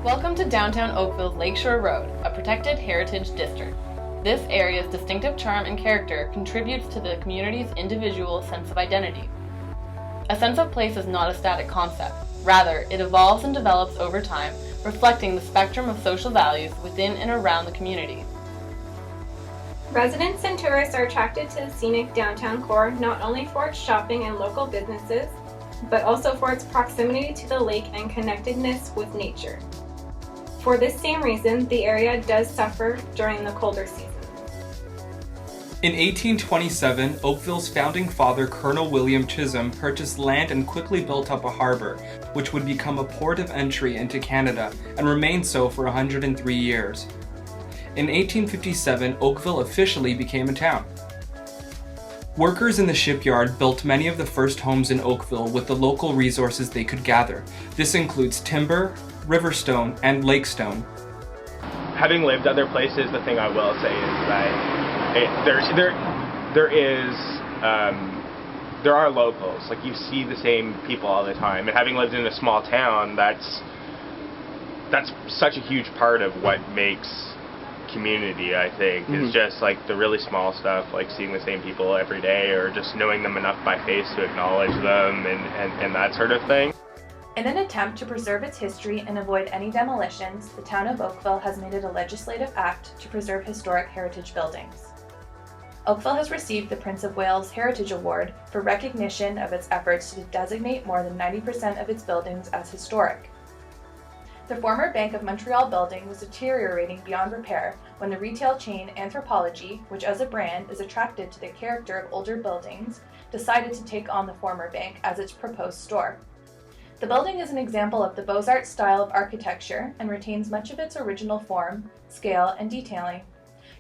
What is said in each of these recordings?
Welcome to downtown Oakville's Lakeshore Road, a protected heritage district. This area's distinctive charm and character contributes to the community's individual sense of identity. A sense of place is not a static concept. Rather, it evolves and develops over time, reflecting the spectrum of social values within and around the community. Residents and tourists are attracted to the scenic downtown core not only for its shopping and local businesses, but also for its proximity to the lake and connectedness with nature. For this same reason, the area does suffer during the colder seasons. In 1827, Oakville's founding father, Colonel William Chisholm, purchased land and quickly built up a harbor, which would become a port of entry into Canada and remained so for 103 years. In 1857, Oakville officially became a town. Workers in the shipyard built many of the first homes in Oakville with the local resources they could gather. This includes timber, riverstone, and lakestone. Having lived other places, the thing I will say is that there are locals. Like, you see the same people all the time, and having lived in a small town, that's such a huge part of what makes community, I think, is just like the really small stuff, like seeing the same people every day, or just knowing them enough by face to acknowledge them, and that sort of thing. In an attempt to preserve its history and avoid any demolitions, the town of Oakville has made it a legislative act to preserve historic heritage buildings. Oakville has received the Prince of Wales Heritage Award for recognition of its efforts to designate more than 90% of its buildings as historic. The former Bank of Montreal building was deteriorating beyond repair when the retail chain Anthropologie, which as a brand is attracted to the character of older buildings, decided to take on the former bank as its proposed store. The building is an example of the Beaux-Arts style of architecture and retains much of its original form, scale, and detailing.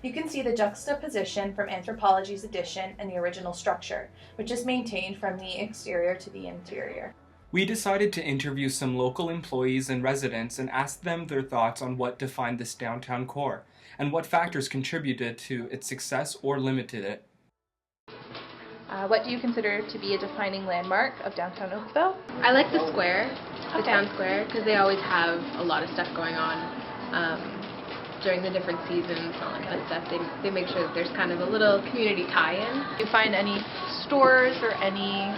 You can see the juxtaposition from Anthropologie's addition and the original structure, which is maintained from the exterior to the interior. We decided to interview some local employees and residents and ask them their thoughts on what defined this downtown core, and what factors contributed to its success or limited it. What do you consider to be a defining landmark of downtown Oakville? I like the square, the town square, because they always have a lot of stuff going on during the different seasons and all that kind of stuff. They make sure that there's kind of a little community tie-in. Do you find any stores or any,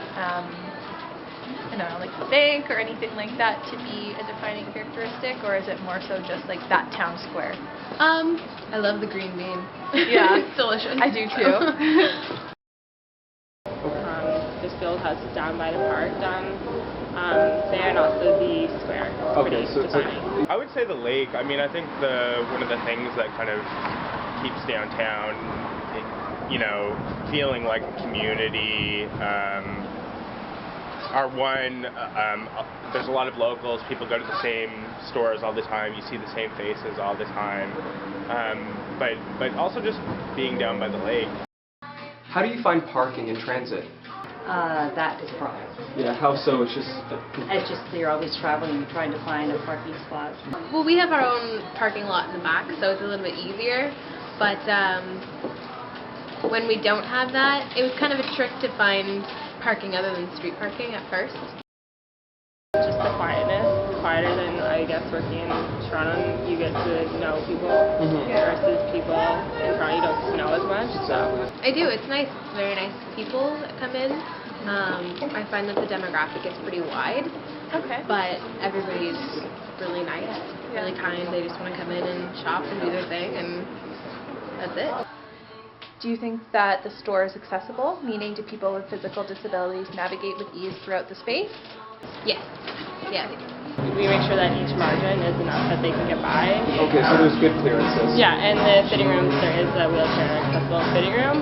like the bank or anything like that to be a defining characteristic, or is it more so just like that town square? I love the green bean. Yeah, it's delicious. I do too. This field house is down by the park down there, and also the square. Okay, so I would say the lake. I mean, I think one of the things that kind of keeps downtown, feeling like a community. There's a lot of locals. People go to the same stores all the time. You see the same faces all the time. But also just being down by the lake. How do you find parking in transit? That is a problem. Yeah, how so? It's just you're always traveling, trying to find a parking spot. Well, we have our own parking lot in the back, so it's a little bit easier. But when we don't have that, it was kind of a trick to find parking other than street parking at first. Just the quietness, quieter than, I guess, working in Toronto. You get to know people versus people in Toronto you don't know as much. So I do. It's nice. It's very nice people that come in. I find that the demographic is pretty wide. Okay. But everybody's really nice, really kind. They just want to come in and shop and do their thing, and that's it. Do you think that the store is accessible, meaning do people with physical disabilities navigate with ease throughout the space? Yes. Yeah. we make sure that each margin is enough that they can get by. Okay, so there's good clearances. Yeah, and the fitting rooms, there is a wheelchair accessible fitting room,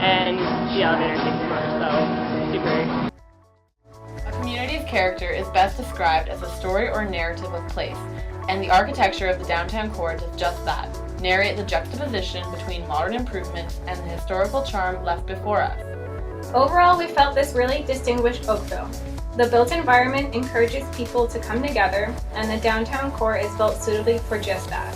and the elevator takes them up, so super. A community's character is best described as a story or narrative of place, and the architecture of the downtown core does just that, narrate the juxtaposition between modern improvements and the historical charm left before us. Overall, we felt this really distinguished Oakville. The built environment encourages people to come together, and the downtown core is built suitably for just that.